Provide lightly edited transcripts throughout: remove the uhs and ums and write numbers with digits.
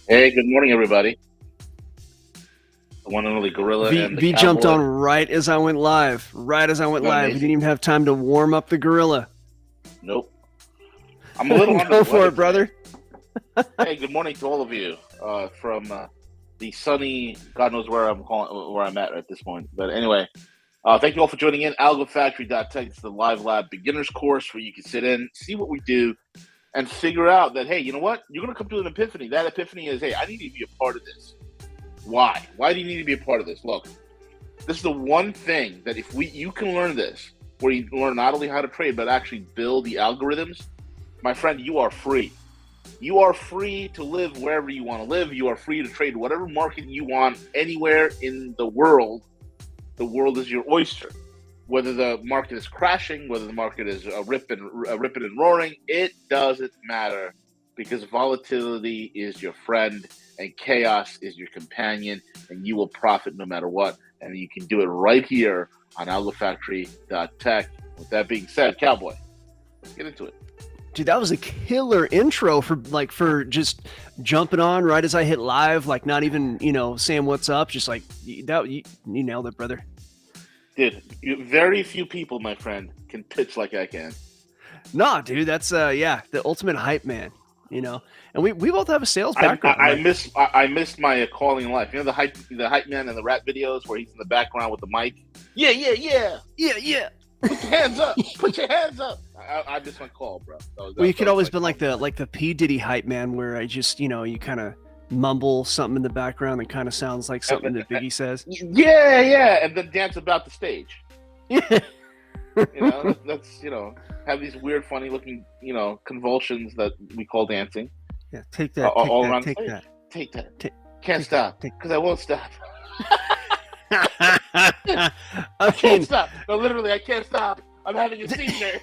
Hey, good morning, everybody. The one and only Gorilla and the V jumped Cowboy. on right as I went live. Right as I went Isn't that live. We didn't amazing? even have time to warm up the gorilla. Nope. I'm a little under Go the for weather it, today. brother. Hey, good morning to all of you from the sunny, God knows where where I'm at this point. But anyway, thank you all for joining in. Algo Factory Tech. It's the live lab beginners course where you can sit in, see what we do, and figure out that, hey, you know what? You're going to come to an epiphany. That epiphany is, hey, I need to be a part of this. Why? Why do you need to be a part of this? Look, this is the one thing that if you can learn this, where you learn not only how to trade, but actually build the algorithms, my friend, you are free. You are free to live wherever you want to live. You are free to trade whatever market you want anywhere in the world. The world is your oyster. Whether the market is crashing, whether the market is ripping and roaring, it doesn't matter because volatility is your friend and chaos is your companion, and you will profit no matter what. And you can do it right here on algofactory.tech. With that being said, Cowboy, let's get into it. Dude, that was a killer intro for just jumping on right as I hit live, like not even, saying what's up, just like that you nailed it, brother. Dude, very few people, my friend, can pitch like I can. Nah, dude, that's the ultimate hype man, you know. And we both have a sales I, background. I, I miss I missed my calling in life. You know the hype man in the rap videos where he's in the background with the mic. Yeah, yeah, yeah. Yeah. Put your hands up. Put your hands up. I missed my call, bro. Well, you could always been like the P Diddy hype man, where I just you kind of mumble something in the background that kind of sounds like something that Biggie says. Yeah, and then dance about the stage. Yeah. That's have these weird, funny looking convulsions that we call dancing. Yeah, take that, all take around that, take the stage. that. Take that. Can't Take stop that, because I won't stop. I I can't mean, stop. No, literally, I can't stop. I'm having a seizure.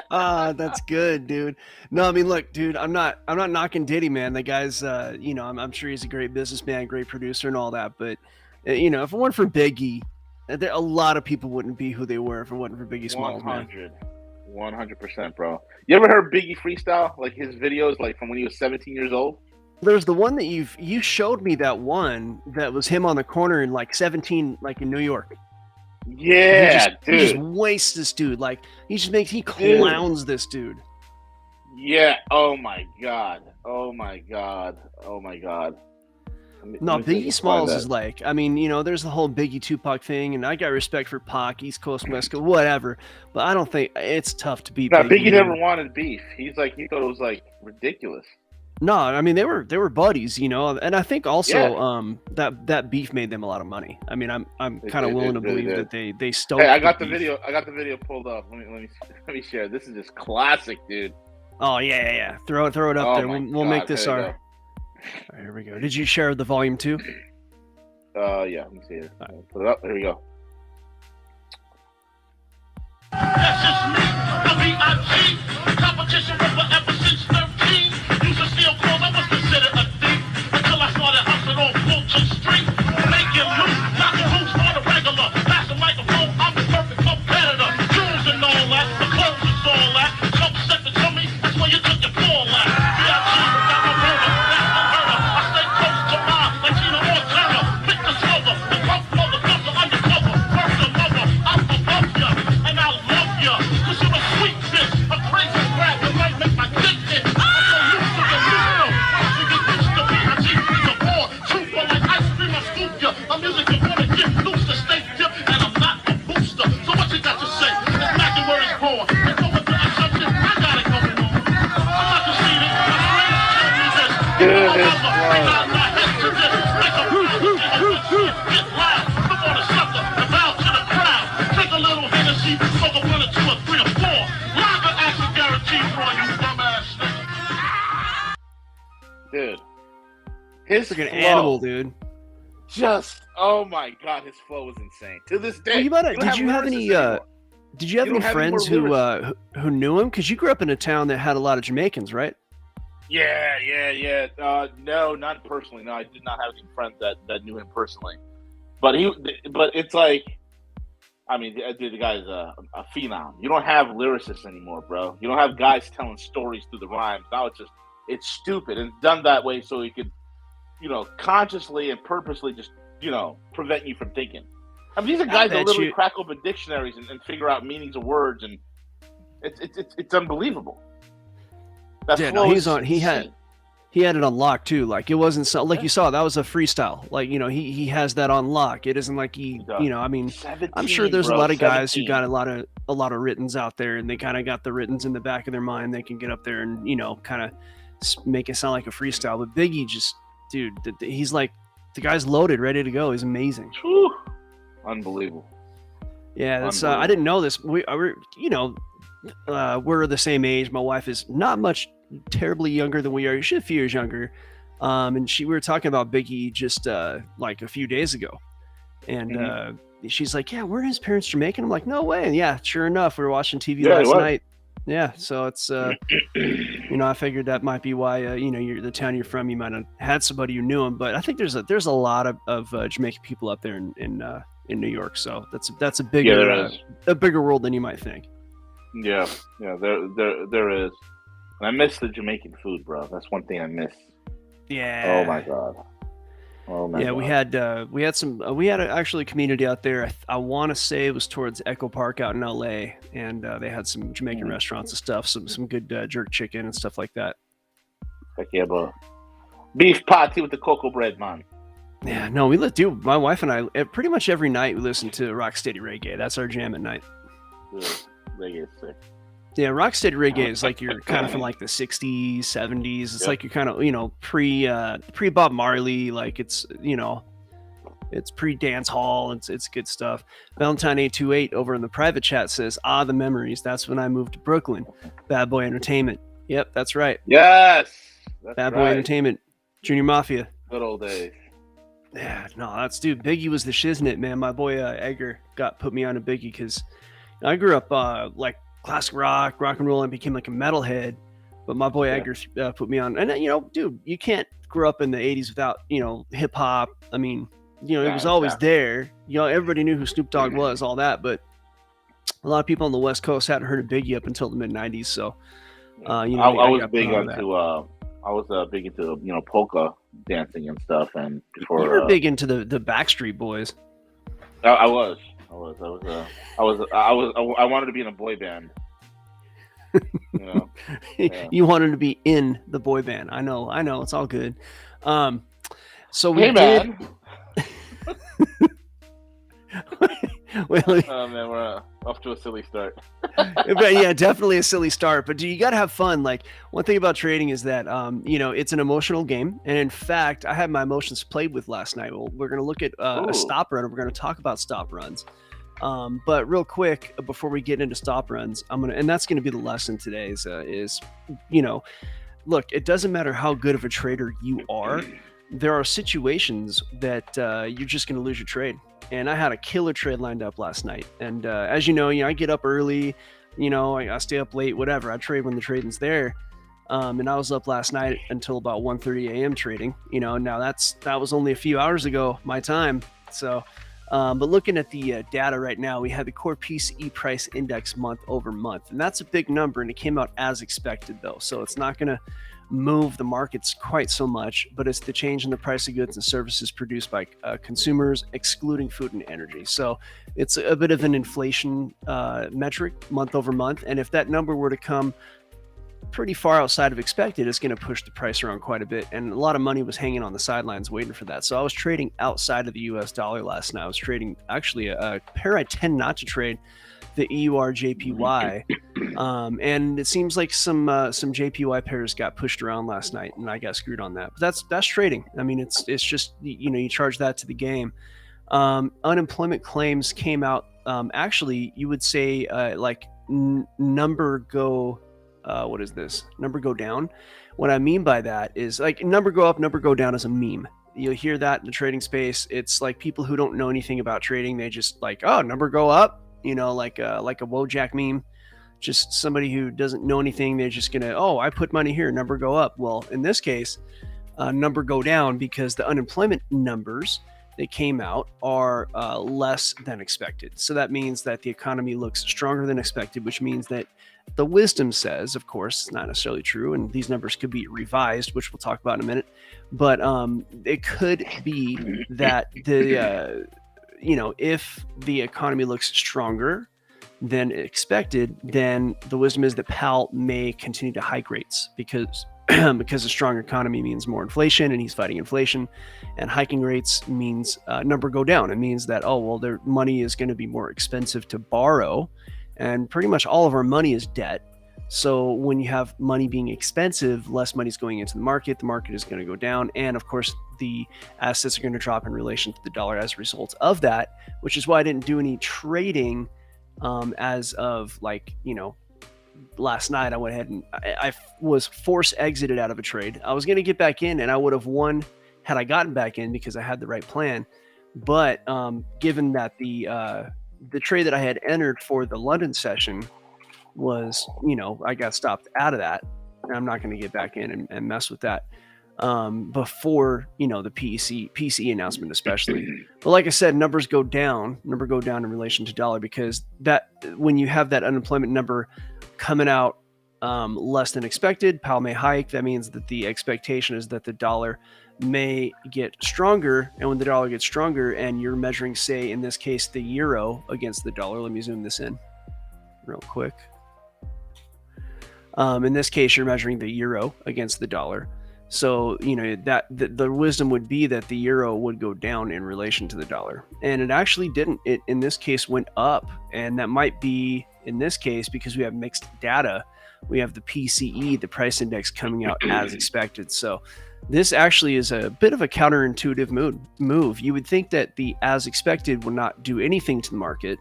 that's good, dude. No, I mean, look, dude, I'm not knocking Diddy, man. The guy's, I'm sure he's a great businessman, great producer, and all that. But, if it weren't for Biggie, a lot of people wouldn't be who they were if it wasn't for Biggie Smalls, man. 100%, bro. You ever heard Biggie freestyle? Like his videos, like from when he was 17 years old? There's the one that you showed me, that one that was him on the corner in like 17, like in New York. Yeah, He just dude. wastes this dude. Like he clowns this dude. Yeah. Oh my god. Oh my god. Oh my god. No, Let me Biggie just find Smalls that. is like, I mean, there's the whole Biggie Tupac thing, and I got respect for Pac, East Coast, West Coast, whatever. But I don't think it's tough to beat Now, Biggie, Biggie never man. wanted beef. He thought it was like ridiculous. No, I mean they were buddies, and I think Yeah, also that beef made them a lot of money. I mean, I'm kind of willing it to really believe did. that they Hey, I stoked the got the beef. video. I got the video pulled up. Let me share. This is just classic, dude. Oh yeah. Throw it up Oh there. my We'll make god. this Here we our. go. All right, here we go. Did you share the volume too? Yeah. Let me see it. Put it up. Here we go. That's just me, W.I.G. Competition over ever since 13. Used to steal clothes, I was considered a thief. Until I started hustling on Fulton Street. Making loot, knocking hoops on the regular. Pass the microphone, I'm the perfect competitor. Jewels and all that, the clothes and all that. Some set the tummy, that's where you took your fall at. B.I.G. got my roller, that's unheard of. I stay close to mine, like Tina Turner. Pick the slower, the pump mother, comes undercover. First the mother, I'm above ya, and I love ya. Cause you're a sweet bitch, a crazy brat, you might make my dick itch. I'm so used to the new once you get used to B.I.G. He's a born trooper like ice cream, I scoop ya. My music is gonna get loose to stay dip, and I'm not a booster. So what you got to say? It's not the word is born. It's over to assumption, I got it going on. I'm not conceited, my friends tell me this. You know Dude, I this love her, bring flow. out my head to this. Make a promise, get loud. Come on and sucker, and bow to the crowd. Take a little Hennessy, smoke a 1 or 2 or 3 or 4. Live and action guaranteed for you dumbass nigga. Dude. His Freaking flow. animal, dude. Just oh my god, his flow is insane. To this day. Well, you might. Did you have any friends who knew him? Because you grew up in a town that had a lot of Jamaicans, right? Yeah. No, not personally. No, I did not have any friends that knew him personally. But it's like I mean, the guy's a phenom. You don't have lyricists anymore, bro. You don't have guys telling stories through the rhymes. Now it's stupid and it's done that way so he could, consciously and purposely just, prevent you from thinking. I mean, these are guys that literally crack open dictionaries and figure out meanings of words, and it's unbelievable. That flow is insane. He had it on lock too. Like it wasn't so, like you saw, that was a freestyle. Like, he has that on lock. It isn't like I mean, 17, I'm sure there's a lot of guys 17. who got a lot of writtens out there, and they kind of got the writtens in the back of their mind. They can get up there and, kind of make it sound like a freestyle. But Biggie just, dude, he's like, the guy's loaded, ready to go. He's amazing. Whew. Unbelievable. Yeah. That's, I didn't know this. We're the same age. My wife is not much terribly younger than we are. She's a few years younger, and we were talking about Biggie just like a few days ago, and she's like, "Yeah, weren't his parents Jamaican?" I'm like, "No way!" And yeah, sure enough, we were watching TV last night. Yeah, so it's I figured that might be why you're the town you're from. You might have had somebody who knew him, but I think there's a lot of Jamaican people out there in New York. So that's a bigger world than you might think. Yeah, there is. And I miss the Jamaican food, bro. That's one thing I miss. Yeah. Oh my god. Yeah, we had actually a community out there. I want to say it was towards Echo Park out in LA, and they had some Jamaican restaurants and stuff, some good jerk chicken and stuff like that. Heck yeah, bro. Beef patty with the cocoa bread, man. Yeah, no, my wife and I, pretty much every night we listen to Rocksteady Reggae. That's our jam at night. Dude, reggae is sick. Yeah, Rocksteady Reggae is like you're kind of from like the 60s, 70s. It's like you're kind of, pre Bob Marley. Like it's pre dance hall. It's good stuff. Valentine 828 over in the private chat says, the memories. That's when I moved to Brooklyn. Bad Boy Entertainment. Yep, that's right. Yes. Bad Boy Entertainment. Junior Mafia. Good old days. Yeah, no, Biggie was the shiznit, man. My boy Edgar put me on a Biggie because I grew up like classic rock and roll, and became like a metalhead. But my boy Edgar put me on, and dude, you can't grow up in the 80s without hip hop. I mean, it was always there. Everybody knew who Snoop Dogg was, all that, but a lot of people on the West Coast hadn't heard of Biggie up until the mid 90s. So, I was big into polka dancing and stuff, and before you were big into the Backstreet Boys. I wanted to be in a boy band. You wanted to be in the boy band. I know. It's all good. So we man. Well, oh man, we're off to a silly start. But yeah, definitely a silly start. But you got to have fun. Like one thing about trading is that it's an emotional game, and in fact, I had my emotions played with last night. Well, we're gonna look at a stop run, and we're gonna talk about stop runs. But real quick, before we get into stop runs, and that's gonna be the lesson today. Is look, it doesn't matter how good of a trader you are. There are situations that you're just gonna lose your trade. And I had a killer trade lined up last night. And as you know, I get up early, I stay up late, whatever. I trade when the trading's there. And I was up last night until about 1:30 a.m. trading. Now that was only a few hours ago, my time. So, but looking at the data right now, we had the core PCE price index month over month. And that's a big number, and it came out as expected, though. So it's not going to move the markets quite so much, but it's the change in the price of goods and services produced by consumers, excluding food and energy. So it's a bit of an inflation metric month over month. And if that number were to come pretty far outside of expected, it's going to push the price around quite a bit. And a lot of money was hanging on the sidelines waiting for that. So I was trading outside of the US dollar last night. I was trading actually a pair I tend not to trade, the EUR-JPY, and it seems like some JPY pairs got pushed around last night, and I got screwed on that. But that's trading. I mean, it's just you charge that to the game. Unemployment claims came out. Actually, you would say number go. What is this? Number go down. What I mean by that is like number go up, number go down is a meme. You'll hear that in the trading space. It's like people who don't know anything about trading. They just like, number go up. Like a Wojak meme, just somebody who doesn't know anything. They're just gonna, I put money here, number go up. Well, in this case, number go down because the unemployment numbers that came out are less than expected. So that means that the economy looks stronger than expected, which means that the wisdom says, of course, it's not necessarily true, and these numbers could be revised, which we'll talk about in a minute. But it could be that the if the economy looks stronger than expected, then the wisdom is that Powell may continue to hike rates because because a strong economy means more inflation, and he's fighting inflation, and hiking rates means number go down. It means that, oh, well, their money is going to be more expensive to borrow, and pretty much all of our money is debt. So when you have money being expensive, less money is going into the market is going to go down, and of course the assets are going to drop in relation to the dollar as a result of that, which is why I didn't do any trading as of last night. I went ahead and I was force exited out of a trade. I was going to get back in, and I would have won had I gotten back in because I had the right plan. But given that the trade that I had entered for the London session was, I got stopped out of that, and I'm not going to get back in and mess with that before the PCE announcement, especially. But like I said, numbers go down in relation to dollar, because that when you have that unemployment number coming out less than expected, Powell may hike. That means that the expectation is that the dollar may get stronger, and when the dollar gets stronger, and you're measuring, say in this case, the euro against the dollar. Let me zoom this in real quick. In this case, you're measuring the euro against the dollar. So, that the wisdom would be that the euro would go down in relation to the dollar. And it actually didn't. It, in this case, went up. And that might be, in this case, because we have mixed data. We have the PCE, the price index, coming out as expected. So this actually is a bit of a counterintuitive move. You would think that the as expected would not do anything to the market,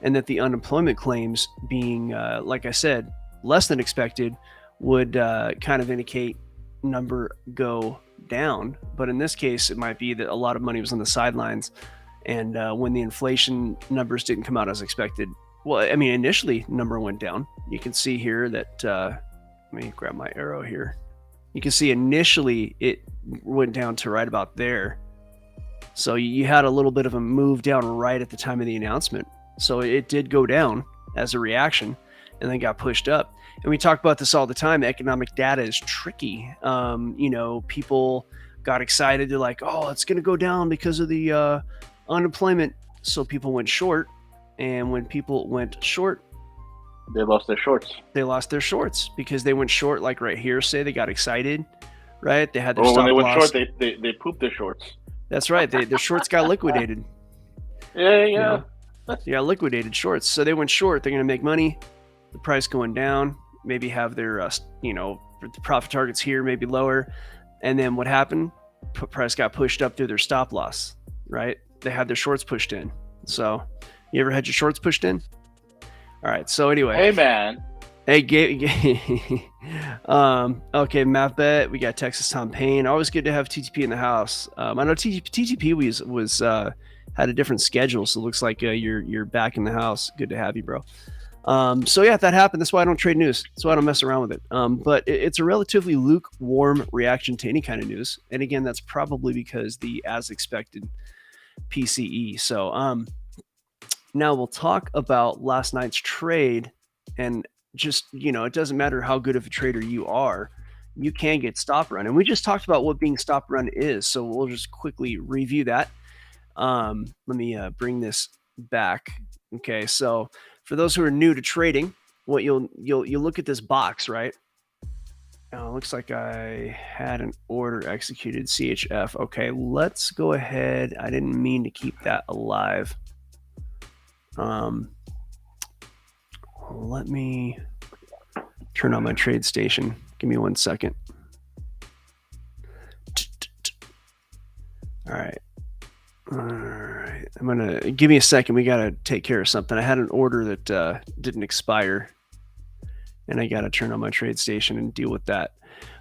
and that the unemployment claims being, like I said, less than expected would kind of indicate number go down. But in this case, it might be that a lot of money was on the sidelines, and when the inflation numbers didn't come out as expected, well, I mean, initially number went down. You can see here that let me grab my arrow here. You can see initially it went down to right about there. So you had a little bit of a move down right at the time of the announcement. So it did go down as a reaction, and then got pushed up. And we talk about this all the time. Economic data is tricky. People got excited. They're like, oh, it's going to go down because of the unemployment. So people went short. And when people went short, they lost their shorts. They lost their shorts because they went short, like right here, say they got excited, right? They had their stop loss. When they went short, they pooped their shorts. That's right. Their shorts got liquidated. Yeah. Yeah, liquidated shorts. So they went short. They're going to make money. The price going down, maybe have their, the profit targets here, maybe lower. And then what happened? Price got pushed up through their stop loss, right? They had their shorts pushed in. So you ever had your shorts pushed in? All right. So anyway. Hey, man. Hey, okay, MathBet. We got Texas Tom Payne. Always good to have TTP in the house. I know TTP was had a different schedule, so it looks like you're back in the house. Good to have you, bro. So yeah, that happened. That's why I don't trade news. That's why I don't mess around with it. But it's a relatively lukewarm reaction to any kind of news. And again, that's probably because the as expected PCE. So now we'll talk about last night's trade, and just, it doesn't matter how good of a trader you are, you can get stop run. And we just talked about what being stop run is. So we'll just quickly review that. Let me bring this back. Okay. So for those who are new to trading, what you'll look at this box, right? Looks like I had an order executed, CHF. Okay, let's go ahead. I didn't mean to keep that alive. Let me turn on my trade station. Give me 1 second. All right. I'm going to give me a second. We got to take care of something. I had an order that didn't expire, and I got to turn on my trade station and deal with that.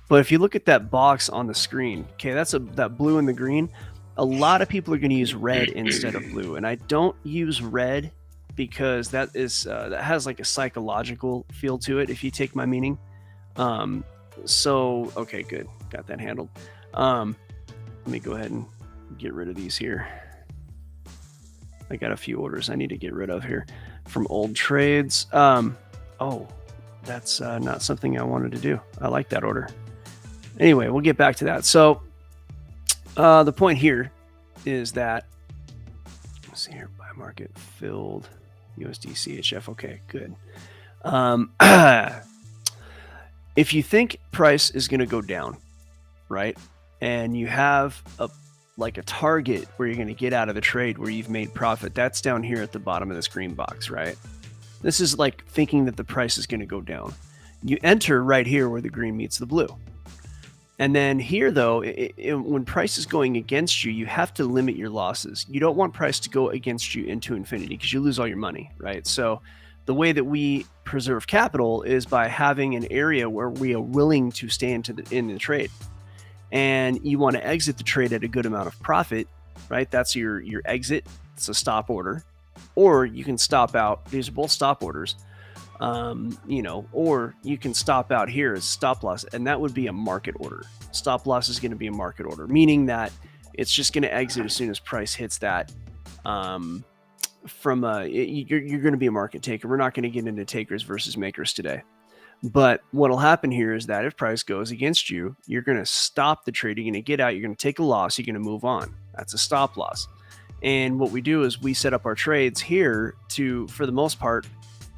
But if you look at that box on the screen, okay, that blue and the green. A lot of people are going to use red instead of blue, and I don't use red because that has like a psychological feel to it, if you take my meaning. Okay, good. Got that handled. Let me go ahead and get rid of these here. I got a few orders I need to get rid of here from old trades. Oh, that's not something I wanted to do. I like that order. Anyway, we'll get back to that. So the point here is that, let's see here, buy market filled USD CHF. Okay, good. If you think price is going to go down, right, and you have a target where you're going to get out of the trade where you've made profit, that's down here at the bottom of this green box, right? This is like thinking that the price is going to go down. You enter right here where the green meets the blue. And then here, though, when price is going against you, you have to limit your losses. You don't want price to go against you into infinity because you lose all your money, right? So the way that we preserve capital is by having an area where we are willing to stay in the trade. And you want to exit the trade at a good amount of profit, right? That's your exit. It's a stop order. Or you can stop out. These are both stop orders. Or you can stop out here as stop loss, and that would be a market order. Stop loss is going to be a market order, meaning that it's just going to exit as soon as price hits that. You're going to be a market taker. We're not going to get into takers versus makers today. But what'll happen here is that if price goes against you, you're going to stop the trade. You're going to get out. You're going to take a loss. You're going to move on. That's a stop loss. And what we do is we set up our trades here to, for the most part,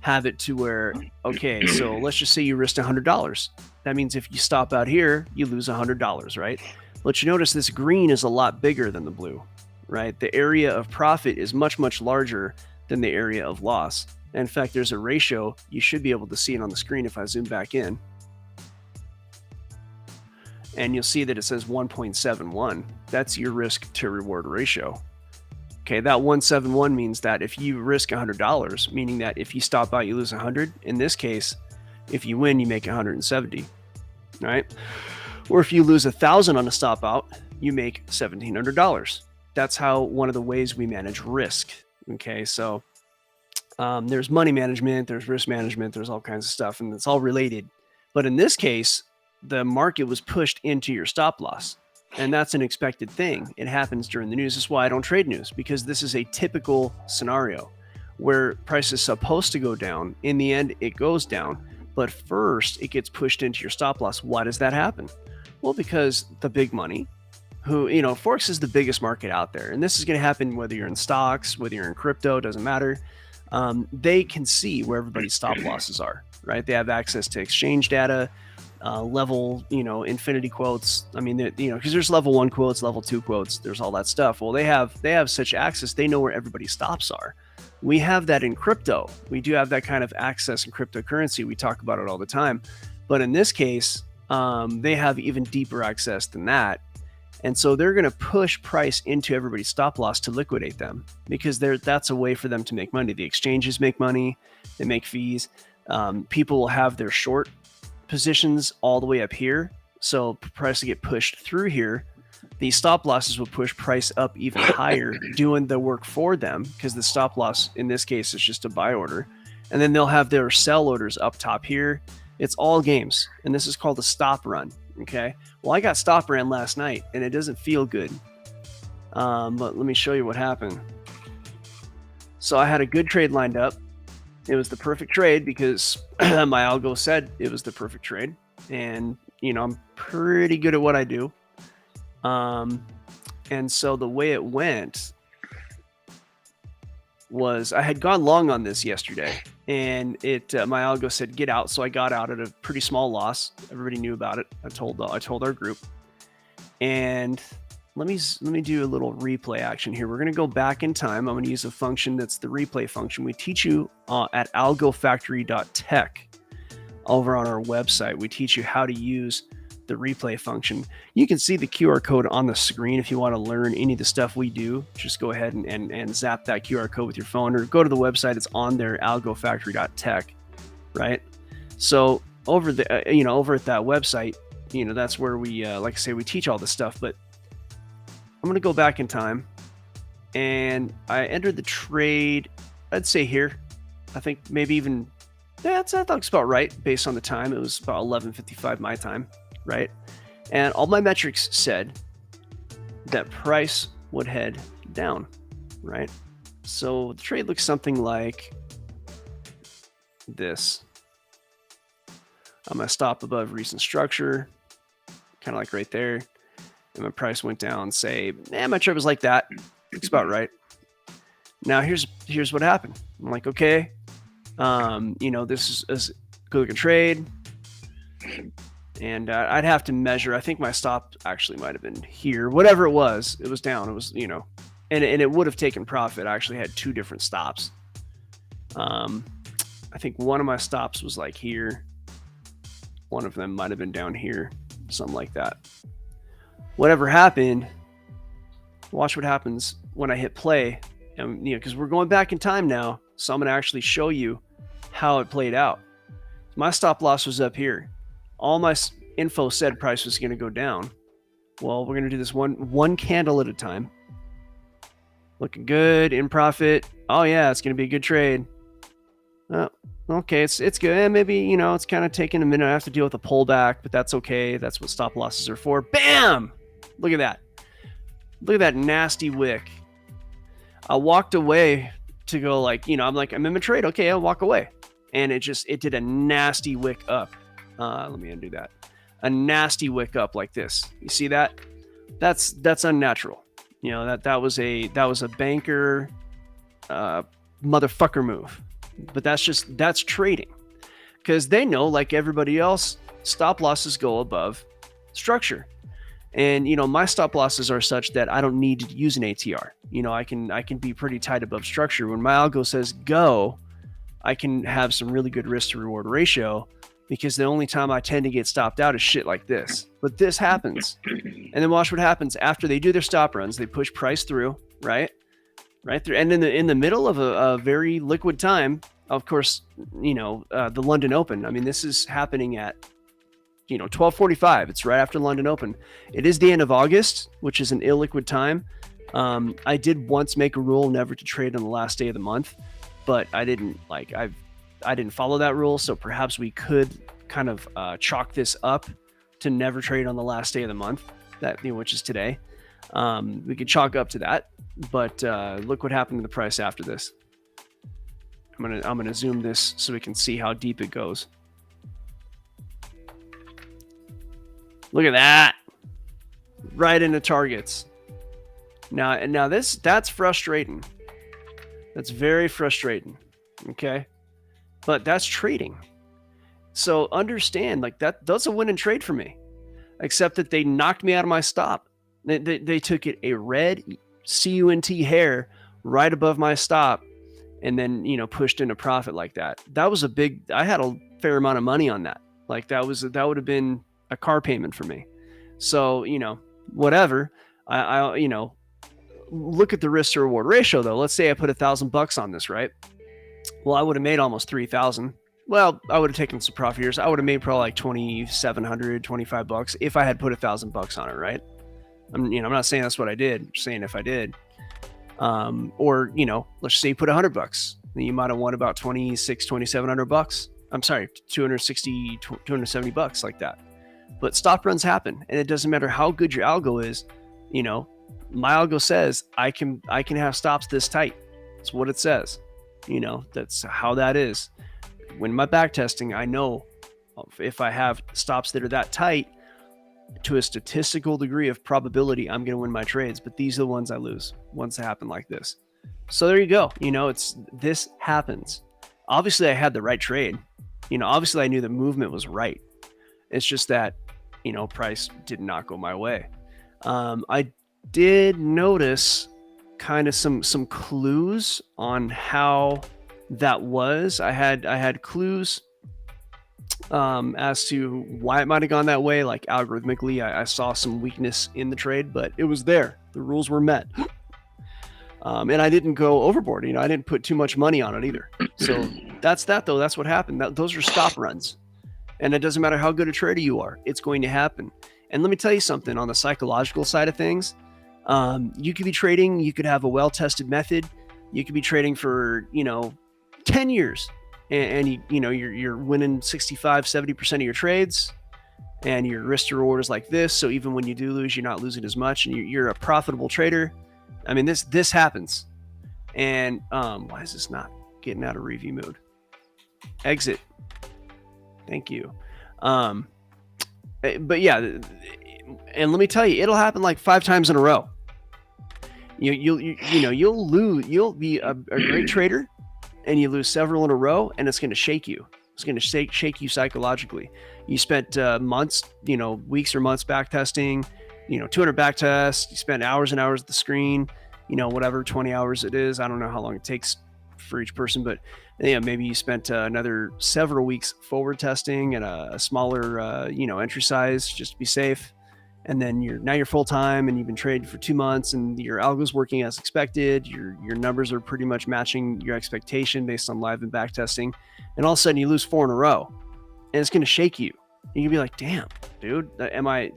have it to where, okay, so let's just say you risked $100. That means if you stop out here, you lose $100, right? But you notice this green is a lot bigger than the blue, right? The area of profit is much, much larger than the area of loss. In fact, there's a ratio. You should be able to see it on the screen if I zoom back in. And you'll see that it says 1.71. That's your risk to reward ratio. Okay, that 171 means that if you risk $100, meaning that if you stop out, you lose 100. In this case, if you win, you make 170, right? Or if you lose 1,000 on a stop out, you make $1,700. That's how one of the ways we manage risk. Okay, so there's money management, there's risk management, there's all kinds of stuff, and it's all related. But in this case, the market was pushed into your stop loss. And that's an expected thing. It happens during the news. That's why I don't trade news, because this is a typical scenario where price is supposed to go down. In the end, it goes down. But first, it gets pushed into your stop loss. Why does that happen? Well, because the big money, Forex is the biggest market out there. And this is going to happen whether you're in stocks, whether you're in crypto, doesn't matter. They can see where everybody's stop losses are, right? They have access to exchange data. Level, infinity quotes. I mean, because there's level 1 quotes, level 2 quotes, there's all that stuff. Well, they have such access. They know where everybody's stops are. We have that in crypto. We do have that kind of access in cryptocurrency. We talk about it all the time. But in this case, they have even deeper access than that. And so they're going to push price into everybody's stop loss to liquidate them, because that's a way for them to make money. The exchanges make money. They make fees. People will have their short positions all the way up here, so price will get pushed through here. These stop losses will push price up even higher, doing the work for them, because the stop loss in this case is just a buy order. And then they'll have their sell orders up top here. It's all games, and this is called a stop run. Okay, well, I got stop ran last night and it doesn't feel good, but let me show you what happened. So I had a good trade lined up. It was the perfect trade because my algo said it was the perfect trade. And, I'm pretty good at what I do. And so the way it went was I had gone long on this yesterday, and my algo said get out. So I got out at a pretty small loss. Everybody knew about it. I told our group. And let me do a little replay action here. We're going to go back in time. I'm going to use a function that's the replay function. We teach you at algofactory.tech over on our website. We teach you how to use the replay function. You can see the QR code on the screen if you want to learn any of the stuff we do. Just go ahead and zap that QR code with your phone, or go to the website. It's on there, algofactory.tech, right? So over at that website, that's where we, like I say, we teach all this stuff. But I'm going to go back in time, and I entered the trade, I'd say here. I think maybe even, I thought it's about right based on the time. It was about 11:55 my time, right? And all my metrics said that price would head down, right? So the trade looks something like this. I'm gonna stop above recent structure, kind of like right there. And my price went down, say, my trade was like that. Looks about right. Now here's what happened. I'm like, okay, this is a good looking trade. And I'd have to measure. I think my stop actually might have been here. Whatever it was down. It was, and it would have taken profit. I actually had two different stops. I think one of my stops was like here. One of them might have been down here, something like that. Whatever happened, watch what happens when I hit play. And, because we're going back in time now, so I'm going to actually show you how it played out. My stop loss was up here. All my info said price was going to go down. Well, we're going to do this one candle at a time. Looking good, in profit. Oh yeah, it's going to be a good trade. Okay, it's good. And maybe, it's kind of taking a minute. I have to deal with a pullback, but that's okay. That's what stop losses are for. Bam! Look at that. Look at that nasty wick. I walked away to go I'm in my trade. Okay, I'll walk away. And it did a nasty wick up. Let me undo that. A nasty wick up like this. You see that? That's unnatural. That was a banker motherfucker move. But that's trading. Because they know, like everybody else, stop losses go above structure. And my stop losses are such that I don't need to use an ATR. I can be pretty tight above structure. When my algo says go, I can have some really good risk to reward ratio, because the only time I tend to get stopped out is shit like this. But this happens. And then watch what happens after they do their stop runs. They push price through, right through. And in the middle of a very liquid time, of course, the London Open. I mean, this is happening at 12:45. It's right after London Open. It is the end of August, which is an illiquid time. I did once make a rule never to trade on the last day of the month, but I didn't follow that rule. So perhaps we could kind of chalk this up to never trade on the last day of the month, which is today. We could chalk up to that, but look what happened to the price after this. I'm gonna zoom this so we can see how deep it goes. Look at that, right into targets. Now that's frustrating. That's very frustrating. Okay, but that's trading. So understand, that's a win and trade for me. Except that they knocked me out of my stop. They took it a red CUNT hair right above my stop, and then pushed into profit like that. That was I had a fair amount of money on that. That would have been a car payment for me. So, whatever. I look at the risk to reward ratio though. Let's say I put $1,000 on this, right? Well, I would have made almost 3,000. Well, I would have taken some profit here. So I would have made probably like $2,700, $25 if I had put $1,000 on it, right? I'm not saying that's what I did. I'm saying if I did, or let's say you put $100, then you might have won about $2,700. I'm sorry, $260, $270 like that. But stop runs happen, and it doesn't matter how good your algo is. My algo says I can have stops this tight. That's what it says. That's how that is. When my back testing, I know if I have stops that are that tight, to a statistical degree of probability, I'm going to win my trades. But these are the ones I lose, ones that happen like this. So there you go. This happens. Obviously, I had the right trade. Obviously, I knew the movement was right. It's just that, price did not go my way. I did notice kind of some clues on how that was. I had clues as to why it might have gone that way. Like algorithmically, I saw some weakness in the trade, but it was there. The rules were met. And I didn't go overboard. I didn't put too much money on it either. So that's that though. That's what happened. Those are stop runs. And it doesn't matter how good a trader you are, it's going to happen. And let me tell you something on the psychological side of things. You could be trading, you could have a well-tested method. You could be trading for, 10 years and you're winning 65, 70% of your trades, and your risk to reward is like this. So even when you do lose, you're not losing as much, and you're a profitable trader. I mean, this happens. And why is this not getting out of review mode? Exit. Thank you. But yeah, and let me tell you, it'll happen like 5 times in a row. You'll lose. You'll be a great trader, and you lose several in a row, and it's going to shake you. It's going to shake you psychologically. You spent months, weeks or months back testing, 200 back tests. You spent hours and hours at the screen, whatever 20 hours it is. I don't know how long it takes for each person, but maybe you spent another several weeks forward testing and a smaller, entry size just to be safe. And then you're full time and you've been trading for 2 months and your algo's working as expected. Your numbers are pretty much matching your expectation based on live and back testing. And all of a sudden you lose 4 in a row, and it's going to shake you. You can be like, damn, dude, am I,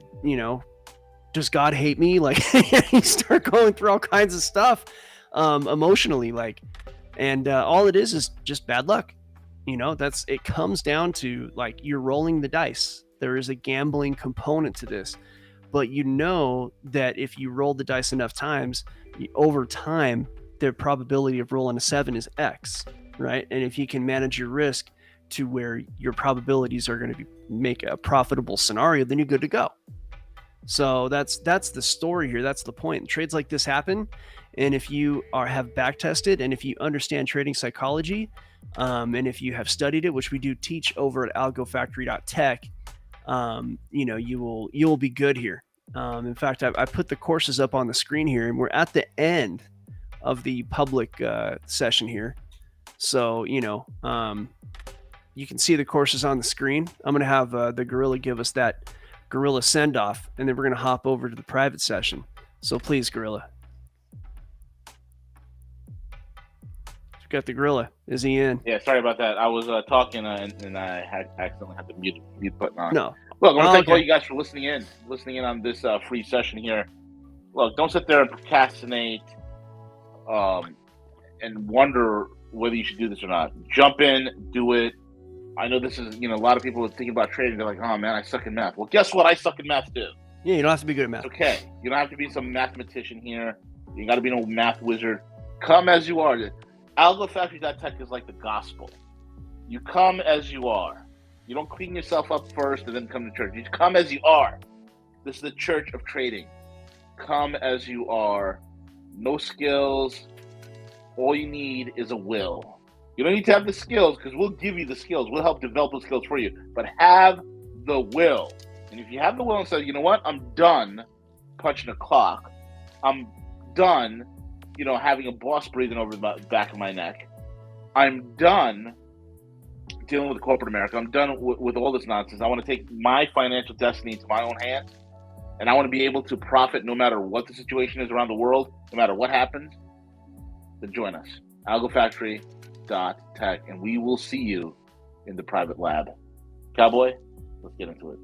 does God hate me? Like, you start going through all kinds of stuff emotionally, like, and all it is just bad luck. It comes down to, like, you're rolling the dice. There is a gambling component to this, but that if you roll the dice enough times, over time, the probability of rolling a 7 is X, right? And if you can manage your risk to where your probabilities are going to make a profitable scenario, then you're good to go. So that's the story here. That's the point. Trades like this happen, and if you have back tested, and if you understand trading psychology, and if you have studied it, which we do teach over at algofactory.tech, you will be good here. In fact, I put the courses up on the screen here, and we're at the end of the public session here. So you can see the courses on the screen. I'm going to have the Gorilla give us that Gorilla send off, and then we're going to hop over to the private session. So please, Gorilla. We've got the Gorilla. Is he in? Yeah, sorry about that. I was talking and I had accidentally had the mute button on. No. Look, I want to thank all you guys for listening in on this free session here. Look, don't sit there and procrastinate and wonder whether you should do this or not. Jump in, do it. I know this is, a lot of people are thinking about trading. They're like, oh man, I suck in math. Well, guess what? I suck in math too. Yeah, you don't have to be good at math. It's okay. You don't have to be some mathematician here. You got to be no math wizard. Come as you are. AlgoFactory.tech is like the gospel. You come as you are. You don't clean yourself up first and then come to church. You come as you are. This is the church of trading. Come as you are. No skills. All you need is a will. You don't need to have the skills, because we'll give you the skills. We'll help develop those skills for you. But have the will. And if you have the will and say, you know what? I'm done punching a clock. I'm done, having a boss breathing over the back of my neck. I'm done dealing with corporate America. I'm done with all this nonsense. I want to take my financial destiny into my own hands. And I want to be able to profit no matter what the situation is around the world, no matter what happens. Then join us. AlgoFactory.tech, and we will see you in the private lab. Cowboy, let's get into it.